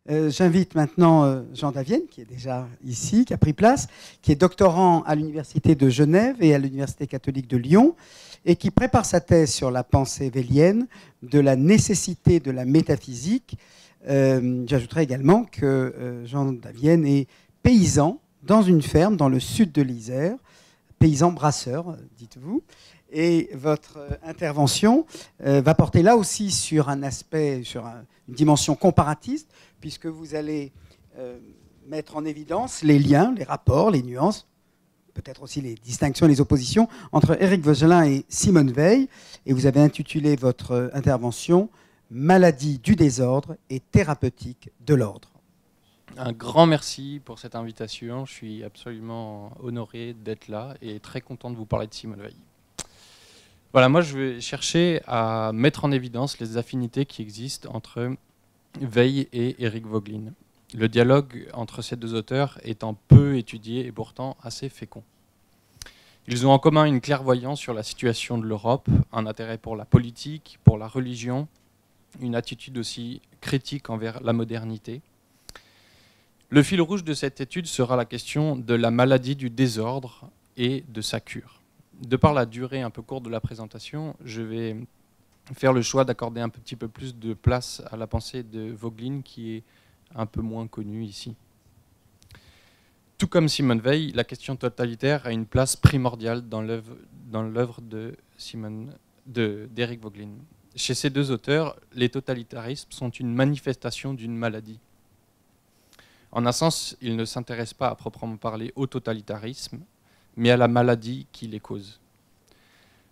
J'invite maintenant Jean Davienne, qui est déjà ici, qui a pris place, qui est doctorant à l'Université de Genève et à l'Université catholique de Lyon, et qui prépare sa thèse sur la pensée vélienne, de la nécessité de la métaphysique. J'ajouterai également que Jean Davienne est paysan dans une ferme dans le sud de l'Isère, paysan brasseur, dites-vous. Et votre intervention va porter là aussi sur un aspect, sur une dimension comparatiste, puisque vous allez mettre en évidence les liens, les rapports, les nuances, peut-être aussi les distinctions et les oppositions entre Éric Voegelin et Simone Weil. Et vous avez intitulé votre intervention « Maladie du désordre et thérapeutique de l'ordre ». Un grand merci pour cette invitation. Je suis absolument honoré d'être là et très content de vous parler de Simone Weil. Voilà, moi je vais chercher à mettre en évidence les affinités qui existent entre Weil et Éric Voegelin. Le dialogue entre ces deux auteurs étant peu étudié et pourtant assez fécond. Ils ont en commun une clairvoyance sur la situation de l'Europe, un intérêt pour la politique, pour la religion, une attitude aussi critique envers la modernité. Le fil rouge de cette étude sera la question de la maladie du désordre et de sa cure. De par la durée un peu courte de la présentation, je vais faire le choix d'accorder un petit peu plus de place à la pensée de Voegelin, qui est un peu moins connue ici. Tout comme Simone Weil, la question totalitaire a une place primordiale dans l'œuvre d'Éric Voegelin. Chez ces deux auteurs, les totalitarismes sont une manifestation d'une maladie. En un sens, ils ne s'intéressent pas à proprement parler au totalitarisme, mais à la maladie qui les cause.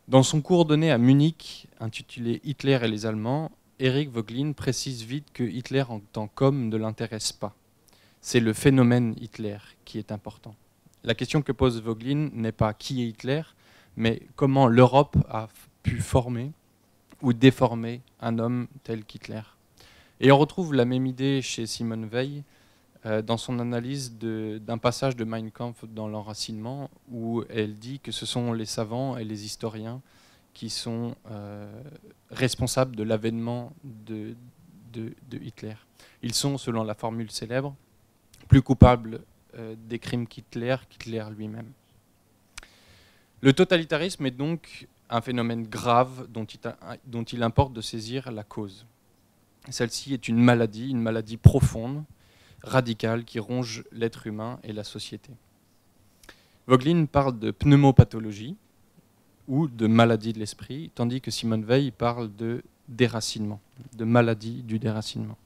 Dans son cours donné à Munich, intitulé « Hitler et les Allemands », Éric Voegelin précise vite que Hitler en tant qu'homme ne l'intéresse pas. C'est le phénomène Hitler qui est important. La question que pose Voegelin n'est pas qui est Hitler, mais comment l'Europe a pu former ou déformer un homme tel qu'Hitler. Et on retrouve la même idée chez Simone Weil, dans son analyse d'un passage de Mein Kampf dans l'enracinement, où elle dit que ce sont les savants et les historiens qui sont responsables de l'avènement de Hitler. Ils sont, selon la formule célèbre, plus coupables des crimes qu'Hitler lui-même. Le totalitarisme est donc un phénomène grave dont il importe de saisir la cause. Celle-ci est une maladie profonde, radicale qui ronge l'être humain et la société. Voegelin parle de pneumopathologie ou de maladie de l'esprit, tandis que Simone Weil parle de déracinement, de maladie du déracinement.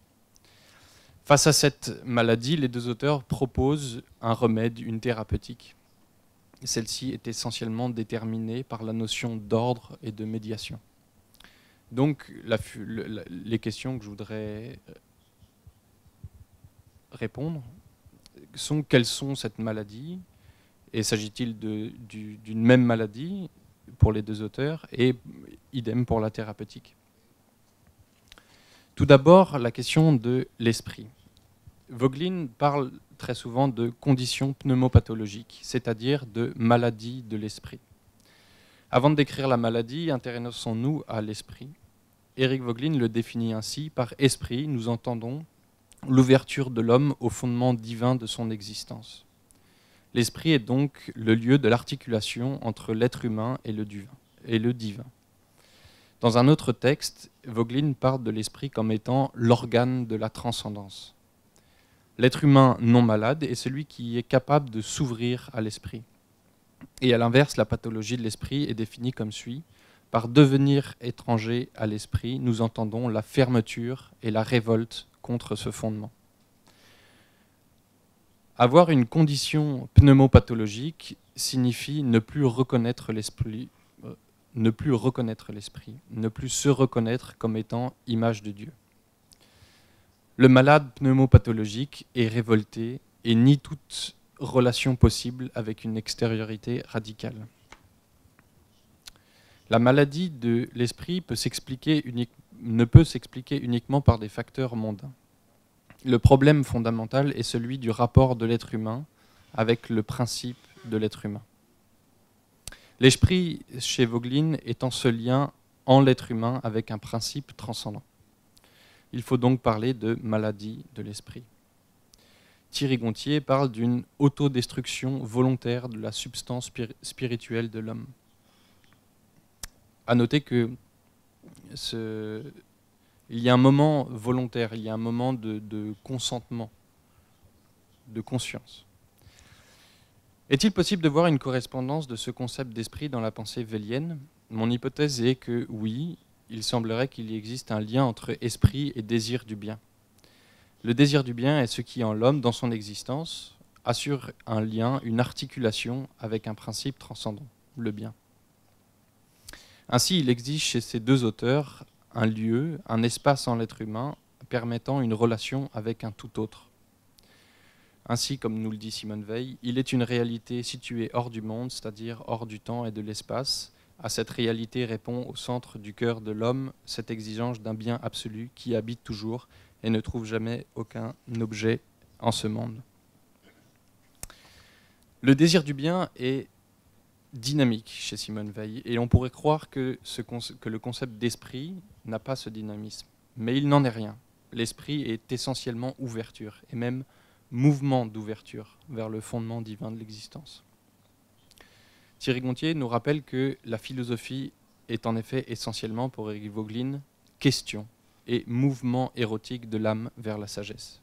Face à cette maladie, les deux auteurs proposent un remède, une thérapeutique. Celle-ci est essentiellement déterminée par la notion d'ordre et de médiation. Donc, les questions que je voudrais répondre sont quelles sont cette maladie et s'agit-il d'une même maladie pour les deux auteurs et idem pour la thérapeutique. Tout d'abord, la question de l'esprit. Voegelin parle très souvent de conditions pneumopathologiques, c'est-à-dire de maladie de l'esprit. Avant de décrire la maladie, intéressons-nous à l'esprit. Éric Voegelin le définit ainsi: par esprit, nous entendons l'ouverture de l'homme au fondement divin de son existence. L'esprit est donc le lieu de l'articulation entre l'être humain et le divin. Dans un autre texte, Voegelin parle de l'esprit comme étant l'organe de la transcendance. L'être humain non malade est celui qui est capable de s'ouvrir à l'esprit. Et à l'inverse, la pathologie de l'esprit est définie comme suit: par devenir étranger à l'esprit, nous entendons la fermeture et la révolte contre ce fondement. Avoir une condition pneumopathologique signifie ne plus reconnaître l'esprit, ne plus se reconnaître comme étant image de Dieu. Le malade pneumopathologique est révolté et nie toute relation possible avec une extériorité radicale. La maladie de l'esprit ne peut s'expliquer uniquement par des facteurs mondains. Le problème fondamental est celui du rapport de l'être humain avec le principe de l'être humain. L'esprit, chez Voegelin, étant ce lien en l'être humain avec un principe transcendant. Il faut donc parler de maladie de l'esprit. Thierry Gontier parle d'une autodestruction volontaire de la substance spirituelle de l'homme. À noter que il y a un moment volontaire, il y a un moment de consentement, de conscience. Est-il possible de voir une correspondance de ce concept d'esprit dans la pensée vélienne? Mon hypothèse est que oui, il semblerait qu'il y existe un lien entre esprit et désir du bien. Le désir du bien est ce qui, en l'homme, dans son existence, assure un lien, une articulation avec un principe transcendant, le bien. Ainsi, il existe chez ces deux auteurs un lieu, un espace en l'être humain, permettant une relation avec un tout autre. Ainsi, comme nous le dit Simone Weil, il est une réalité située hors du monde, c'est-à-dire hors du temps et de l'espace. À cette réalité répond au centre du cœur de l'homme cette exigence d'un bien absolu qui habite toujours et ne trouve jamais aucun objet en ce monde. Le désir du bien est dynamique chez Simone Weil et on pourrait croire que le concept d'esprit n'a pas ce dynamisme, mais il n'en est rien. L'esprit est essentiellement ouverture et même mouvement d'ouverture vers le fondement divin de l'existence. Thierry Gontier nous rappelle que la philosophie est en effet essentiellement, pour Éric Voegelin, question et mouvement érotique de l'âme vers la sagesse.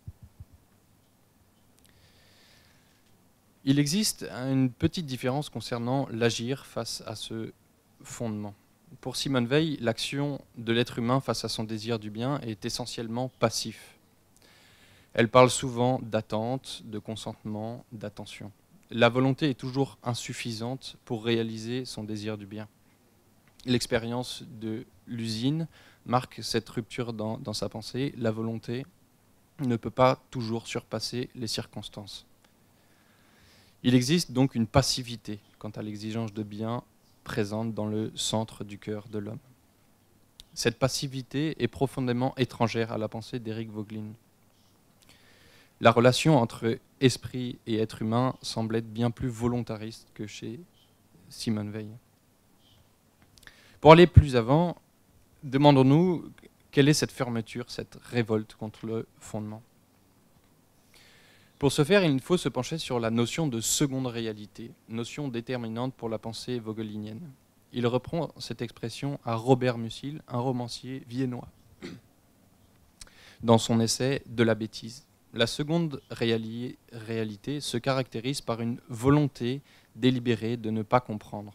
Il existe une petite différence concernant l'agir face à ce fondement. Pour Simone Weil, l'action de l'être humain face à son désir du bien est essentiellement passif. Elle parle souvent d'attente, de consentement, d'attention. La volonté est toujours insuffisante pour réaliser son désir du bien. L'expérience de l'usine marque cette rupture dans sa pensée. La volonté ne peut pas toujours surpasser les circonstances. Il existe donc une passivité quant à l'exigence de bien présente dans le centre du cœur de l'homme. Cette passivité est profondément étrangère à la pensée d'Éric Voegelin. La relation entre esprit et être humain semble être bien plus volontariste que chez Simone Weil. Pour aller plus avant, demandons-nous quelle est cette fermeture, cette révolte contre le fondement. Pour ce faire, il faut se pencher sur la notion de seconde réalité, notion déterminante pour la pensée vogelinienne. Il reprend cette expression à Robert Musil, un romancier viennois, dans son essai « De la bêtise ». La seconde réalité se caractérise par une volonté délibérée de ne pas comprendre.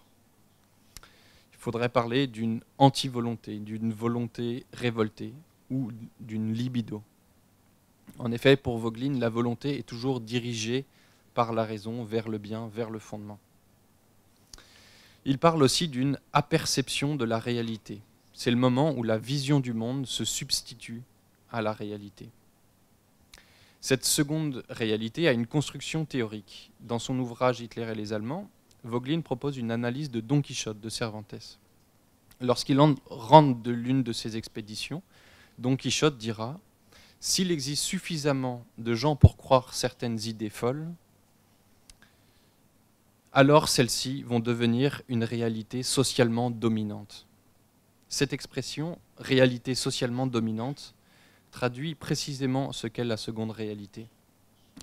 Il faudrait parler d'une anti-volonté, d'une volonté révoltée ou d'une libido. En effet, pour Voegelin, la volonté est toujours dirigée par la raison vers le bien, vers le fondement. Il parle aussi d'une aperception de la réalité. C'est le moment où la vision du monde se substitue à la réalité. Cette seconde réalité a une construction théorique. Dans son ouvrage Hitler et les Allemands, Voegelin propose une analyse de Don Quichotte de Cervantes. Lorsqu'il rentre de l'une de ses expéditions, Don Quichotte dira « S'il existe suffisamment de gens pour croire certaines idées folles, alors celles-ci vont devenir une réalité socialement dominante. » Cette expression « réalité socialement dominante » traduit précisément ce qu'est la seconde réalité.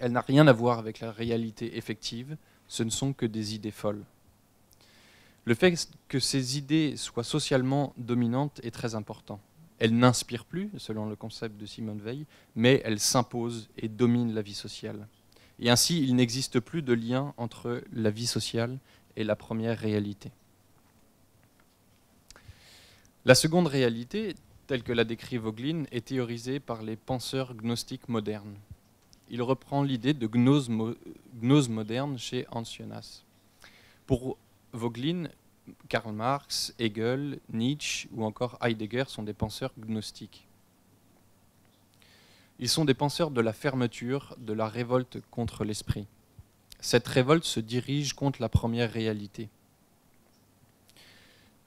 Elle n'a rien à voir avec la réalité effective, ce ne sont que des idées folles. Le fait que ces idées soient socialement dominantes est très important. Elles n'inspirent plus, selon le concept de Simone Weil, mais elles s'imposent et dominent la vie sociale. Et ainsi, il n'existe plus de lien entre la vie sociale et la première réalité. La seconde réalité, telle que l'a décrit Voegelin, est théorisée par les penseurs gnostiques modernes. Il reprend l'idée de gnose moderne chez Hans Jonas. Pour Voegelin, Karl Marx, Hegel, Nietzsche ou encore Heidegger sont des penseurs gnostiques. Ils sont des penseurs de la fermeture, de la révolte contre l'esprit. Cette révolte se dirige contre la première réalité.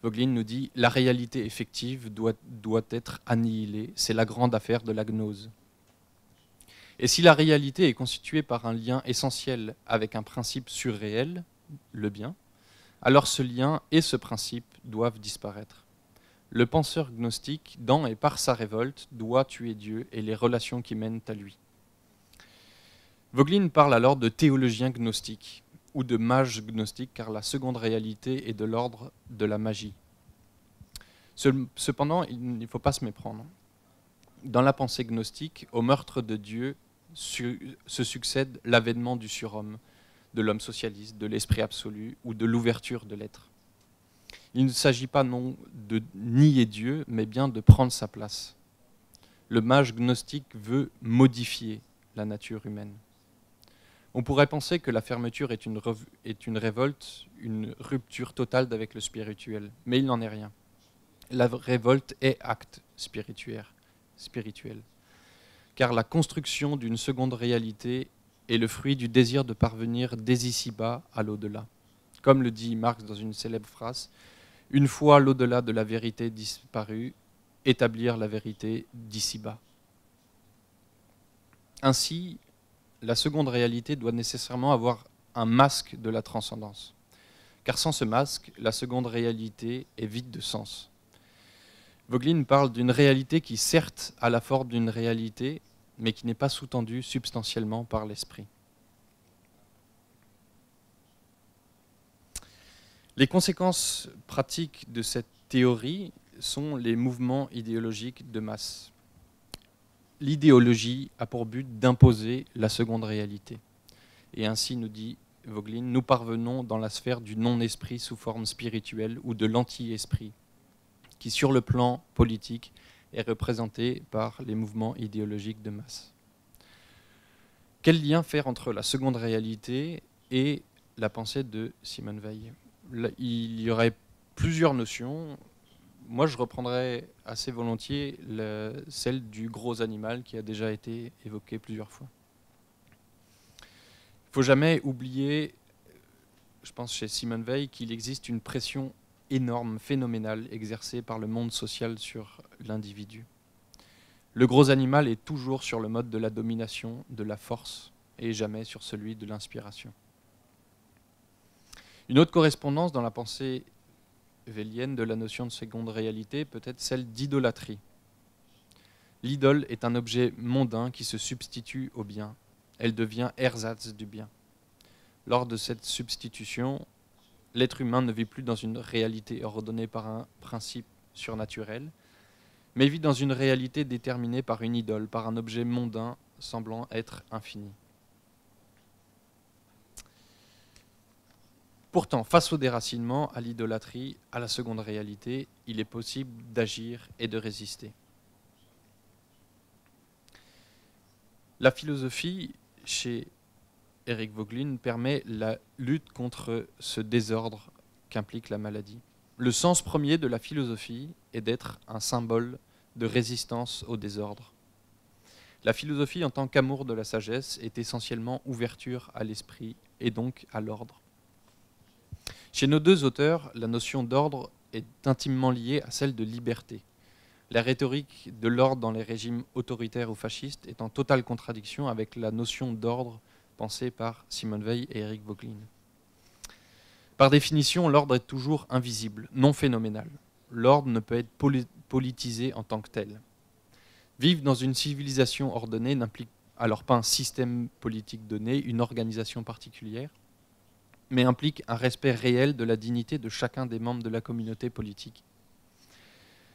Voegelin nous dit « La réalité effective doit être annihilée, c'est la grande affaire de la gnose. » Et si la réalité est constituée par un lien essentiel avec un principe surréel, le bien, alors ce lien et ce principe doivent disparaître. Le penseur gnostique, dans et par sa révolte, doit tuer Dieu et les relations qui mènent à lui. Voegelin parle alors de théologien gnostique ou de mage gnostique, car la seconde réalité est de l'ordre de la magie. Cependant, il ne faut pas se méprendre. Dans la pensée gnostique, au meurtre de Dieu se succède l'avènement du surhomme, de l'homme socialiste, de l'esprit absolu ou de l'ouverture de l'être. Il ne s'agit pas non de nier Dieu, mais bien de prendre sa place. Le mage gnostique veut modifier la nature humaine. On pourrait penser que la fermeture est une révolte, une rupture totale avec le spirituel, mais il n'en est rien. La révolte est acte spirituel, car la construction d'une seconde réalité est le fruit du désir de parvenir dès ici-bas à l'au-delà. Comme le dit Marx dans une célèbre phrase, « Une fois l'au-delà de la vérité disparue, établir la vérité d'ici-bas ». Ainsi, la seconde réalité doit nécessairement avoir un masque de la transcendance. Car sans ce masque, la seconde réalité est vide de sens. Voegelin parle d'une réalité qui certes a la forme d'une réalité, mais qui n'est pas sous-tendue substantiellement par l'esprit. Les conséquences pratiques de cette théorie sont les mouvements idéologiques de masse. L'idéologie a pour but d'imposer la seconde réalité. Et ainsi, nous dit Voegelin, nous parvenons dans la sphère du non-esprit sous forme spirituelle ou de l'anti-esprit, qui sur le plan politique est représenté par les mouvements idéologiques de masse. Quel lien faire entre la seconde réalité et la pensée de Simone Weil? Il y aurait plusieurs notions. Moi, je reprendrais assez volontiers celle du gros animal qui a déjà été évoquée plusieurs fois. Il ne faut jamais oublier, je pense chez Simone Weil, qu'il existe une pression énorme, phénoménale, exercée par le monde social sur l'individu. Le gros animal est toujours sur le mode de la domination, de la force, et jamais sur celui de l'inspiration. Une autre correspondance dans la pensée vélienne de la notion de seconde réalité peut être celle d'idolâtrie. L'idole est un objet mondain qui se substitue au bien. Elle devient ersatz du bien. Lors de cette substitution, l'être humain ne vit plus dans une réalité ordonnée par un principe surnaturel, mais vit dans une réalité déterminée par une idole, par un objet mondain semblant être infini. Pourtant, face au déracinement, à l'idolâtrie, à la seconde réalité, il est possible d'agir et de résister. La philosophie, chez Eric Voegelin, permet la lutte contre ce désordre qu'implique la maladie. Le sens premier de la philosophie est d'être un symbole de résistance au désordre. La philosophie, en tant qu'amour de la sagesse, est essentiellement ouverture à l'esprit et donc à l'ordre. Chez nos deux auteurs, la notion d'ordre est intimement liée à celle de liberté. La rhétorique de l'ordre dans les régimes autoritaires ou fascistes est en totale contradiction avec la notion d'ordre pensée par Simone Weil et Eric Voegelin. Par définition, l'ordre est toujours invisible, non phénoménal. L'ordre ne peut être politisé en tant que tel. Vivre dans une civilisation ordonnée n'implique alors pas un système politique donné, une organisation particulière, mais implique un respect réel de la dignité de chacun des membres de la communauté politique.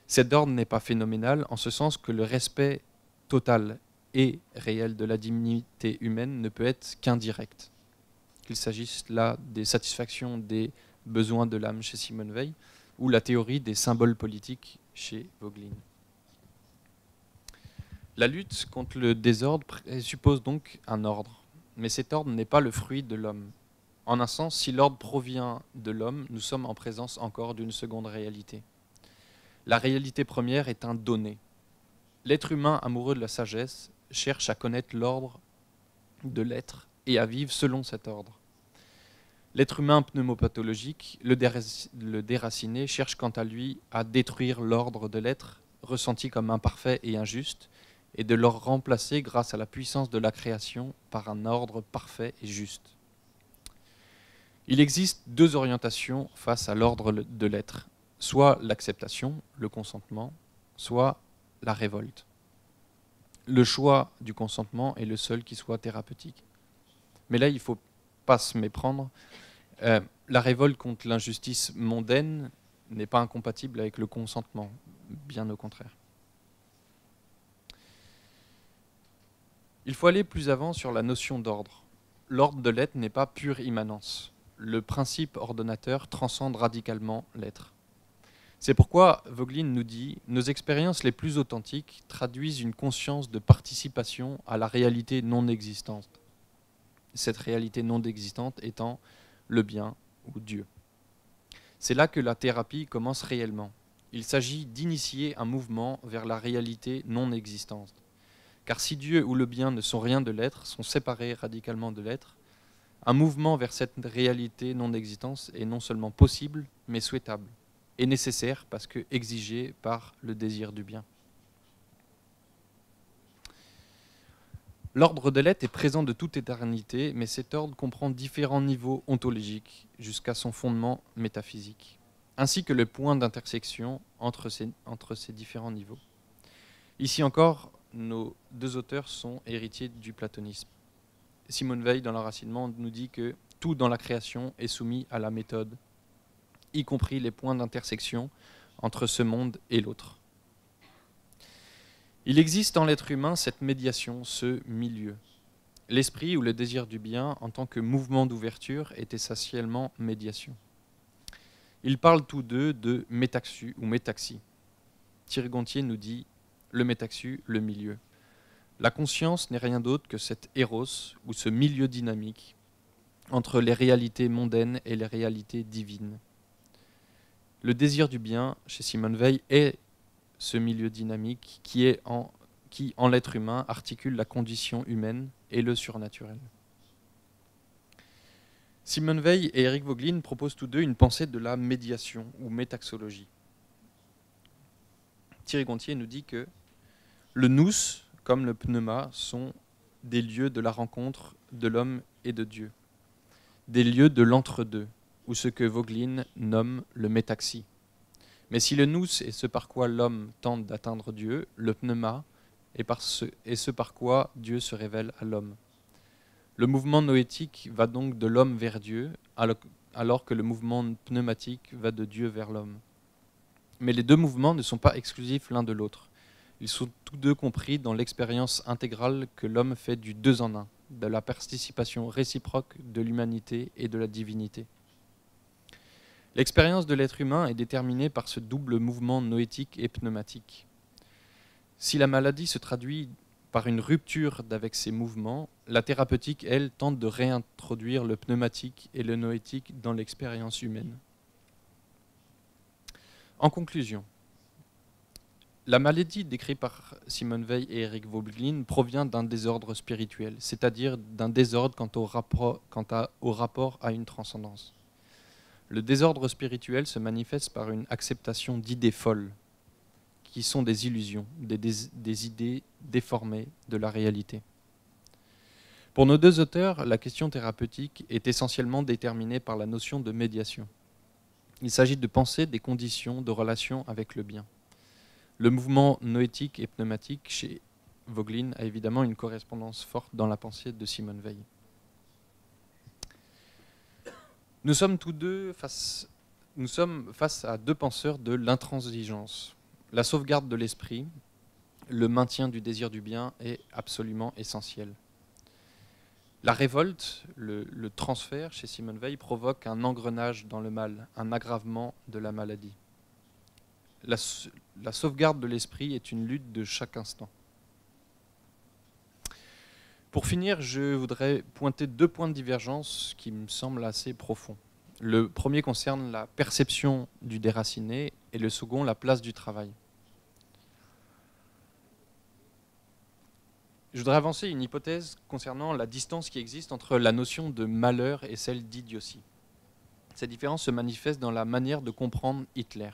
Cet ordre n'est pas phénoménal en ce sens que le respect total et réel de la dignité humaine ne peut être qu'indirect. Qu'il s'agisse là des satisfactions des besoins de l'âme chez Simone Weil ou la théorie des symboles politiques chez Voegelin. La lutte contre le désordre suppose donc un ordre, mais cet ordre n'est pas le fruit de l'homme. En un sens, si l'ordre provient de l'homme, nous sommes en présence encore d'une seconde réalité. La réalité première est un donné. L'être humain amoureux de la sagesse cherche à connaître l'ordre de l'être et à vivre selon cet ordre. L'être humain pneumopathologique, le déraciné, cherche quant à lui à détruire l'ordre de l'être, ressenti comme imparfait et injuste, et de le remplacer grâce à la puissance de la création par un ordre parfait et juste. Il existe deux orientations face à l'ordre de l'être. soit l'acceptation, le consentement, soit la révolte. Le choix du consentement est le seul qui soit thérapeutique. Mais là, il ne faut pas se méprendre. La révolte contre l'injustice mondaine n'est pas incompatible avec le consentement, bien au contraire. Il faut aller plus avant sur la notion d'ordre. L'ordre de l'être n'est pas pure immanence. Le principe ordonnateur transcende radicalement l'être. C'est pourquoi Voegelin nous dit « Nos expériences les plus authentiques traduisent une conscience de participation à la réalité non existante. Cette réalité non existante étant le bien ou Dieu. C'est là que la thérapie commence réellement. Il s'agit d'initier un mouvement vers la réalité non existante. Car si Dieu ou le bien ne sont rien de l'être, sont séparés radicalement de l'être, un mouvement vers cette réalité non-existence est non seulement possible, mais souhaitable, et nécessaire parce que exigé par le désir du bien. L'ordre de l'être est présent de toute éternité, mais cet ordre comprend différents niveaux ontologiques jusqu'à son fondement métaphysique, ainsi que le point d'intersection entre ces différents niveaux. Ici encore, nos deux auteurs sont héritiers du platonisme. Simone Weil, dans l'enracinement, nous dit que tout dans la création est soumis à la méthode, y compris les points d'intersection entre ce monde et l'autre. Il existe en l'être humain cette médiation, ce milieu. L'esprit ou le désir du bien, en tant que mouvement d'ouverture, est essentiellement médiation. Ils parlent tous deux de métaxu ou métaxie. Thierry Gontier nous dit le métaxu, le milieu. La conscience n'est rien d'autre que cet éros ou ce milieu dynamique entre les réalités mondaines et les réalités divines. Le désir du bien, chez Simone Weil, est ce milieu dynamique qui, en l'être humain, articule la condition humaine et le surnaturel. Simone Weil et Eric Voegelin proposent tous deux une pensée de la médiation ou métaxologie. Thierry Gontier nous dit que le nous, comme le pneuma, sont des lieux de la rencontre de l'homme et de Dieu, des lieux de l'entre-deux, ou ce que Voegelin nomme le métaxie. Mais si le nous est ce par quoi l'homme tente d'atteindre Dieu, le pneuma est ce par quoi Dieu se révèle à l'homme. Le mouvement noétique va donc de l'homme vers Dieu, alors que le mouvement pneumatique va de Dieu vers l'homme. Mais les deux mouvements ne sont pas exclusifs l'un de l'autre. Ils sont tous deux compris dans l'expérience intégrale que l'homme fait du deux en un, de la participation réciproque de l'humanité et de la divinité. L'expérience de l'être humain est déterminée par ce double mouvement noétique et pneumatique. Si la maladie se traduit par une rupture d'avec ces mouvements, la thérapeutique, elle, tente de réintroduire le pneumatique et le noétique dans l'expérience humaine. En conclusion, la maladie décrite par Simone Weil et Eric Voegelin provient d'un désordre spirituel, c'est-à-dire d'un désordre quant au rapport à une transcendance. Le désordre spirituel se manifeste par une acceptation d'idées folles, qui sont des illusions, des idées déformées de la réalité. Pour nos deux auteurs, la question thérapeutique est essentiellement déterminée par la notion de médiation. Il s'agit de penser des conditions de relation avec le bien. Le mouvement noétique et pneumatique chez Voegelin a évidemment une correspondance forte dans la pensée de Simone Weil. Nous sommes face à deux penseurs de l'intransigeance. La sauvegarde de l'esprit, le maintien du désir du bien est absolument essentiel. La révolte, le transfert chez Simone Weil provoque un engrenage dans le mal, un aggravement de la maladie. La sauvegarde de l'esprit est une lutte de chaque instant. Pour finir, je voudrais pointer deux points de divergence qui me semblent assez profonds. Le premier concerne la perception du déraciné et le second, la place du travail. Je voudrais avancer une hypothèse concernant la distance qui existe entre la notion de malheur et celle d'idiotie. Cette différence se manifeste dans la manière de comprendre Hitler.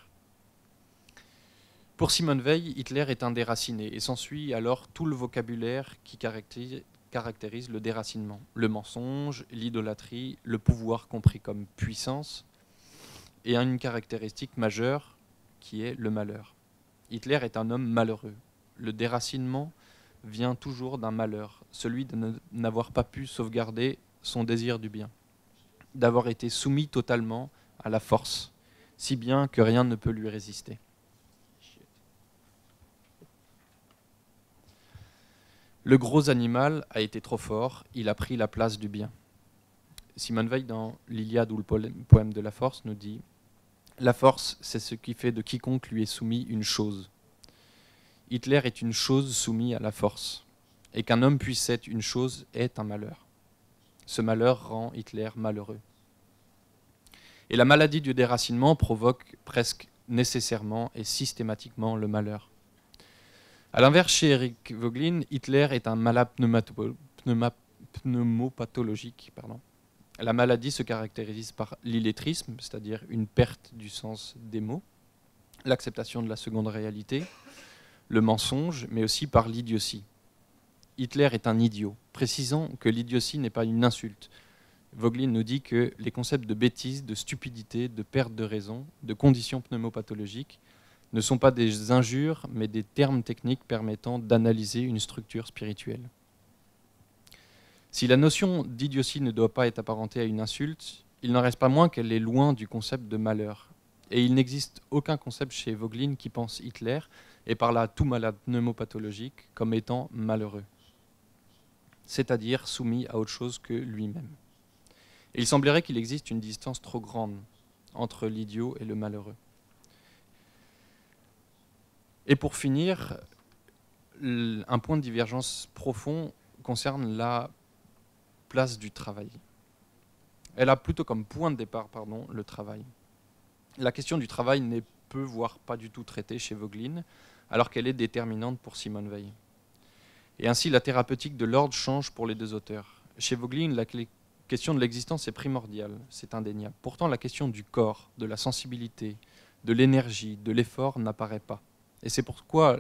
Pour Simone Weil, Hitler est un déraciné et s'ensuit alors tout le vocabulaire qui caractérise le déracinement. Le mensonge, l'idolâtrie, le pouvoir compris comme puissance, et une caractéristique majeure, qui est le malheur. Hitler est un homme malheureux. Le déracinement vient toujours d'un malheur, celui de n'avoir pas pu sauvegarder son désir du bien, d'avoir été soumis totalement à la force, si bien que rien ne peut lui résister. Le gros animal a été trop fort, il a pris la place du bien. Simone Weil, dans l'Iliade ou le poème de la force, nous dit « La force, c'est ce qui fait de quiconque lui est soumis une chose. Hitler est une chose soumise à la force. Et qu'un homme puisse être une chose est un malheur. Ce malheur rend Hitler malheureux. Et la maladie du déracinement provoque presque nécessairement et systématiquement le malheur. A l'inverse, chez Eric Voegelin, Hitler est un malade pneumopathologique. La maladie se caractérise par l'illettrisme, c'est-à-dire une perte du sens des mots, l'acceptation de la seconde réalité, le mensonge, mais aussi par l'idiotie. Hitler est un idiot, précisant que l'idiotie n'est pas une insulte. Voegelin nous dit que les concepts de bêtise, de stupidité, de perte de raison, de conditions pneumopathologiques ne sont pas des injures, mais des termes techniques permettant d'analyser une structure spirituelle. Si la notion d'idiotie ne doit pas être apparentée à une insulte, il n'en reste pas moins qu'elle est loin du concept de malheur. Et il n'existe aucun concept chez Voegelin qui pense Hitler, et par là tout malade pneumopathologique, comme étant malheureux, c'est-à-dire soumis à autre chose que lui-même. Et il semblerait qu'il existe une distance trop grande entre l'idiot et le malheureux. Et pour finir, un point de divergence profond concerne la place du travail. Elle a plutôt comme point de départ le travail. La question du travail n'est peu, voire pas du tout traitée chez Voegelin, alors qu'elle est déterminante pour Simone Weil. Et ainsi, la thérapeutique de l'ordre change pour les deux auteurs. Chez Voegelin, la question de l'existence est primordiale, c'est indéniable. Pourtant, la question du corps, de la sensibilité, de l'énergie, de l'effort n'apparaît pas. Et c'est pourquoi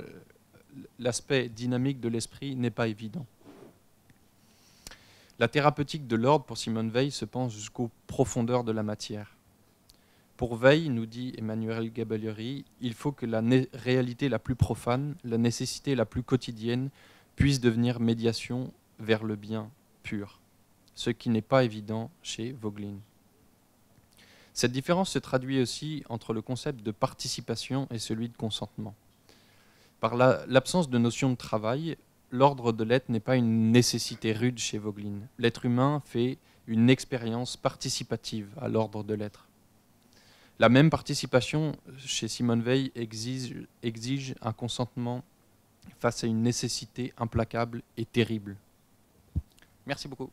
l'aspect dynamique de l'esprit n'est pas évident. La thérapeutique de l'ordre pour Simone Weil se pense jusqu'aux profondeurs de la matière. Pour Weil, nous dit Emmanuel Gabellieri, il faut que la réalité la plus profane, la nécessité la plus quotidienne, puisse devenir médiation vers le bien pur, ce qui n'est pas évident chez Voegelin. Cette différence se traduit aussi entre le concept de participation et celui de consentement. Par l'absence de notion de travail, l'ordre de l'être n'est pas une nécessité rude chez Voegelin. L'être humain fait une expérience participative à l'ordre de l'être. La même participation chez Simone Weil exige un consentement face à une nécessité implacable et terrible. Merci beaucoup.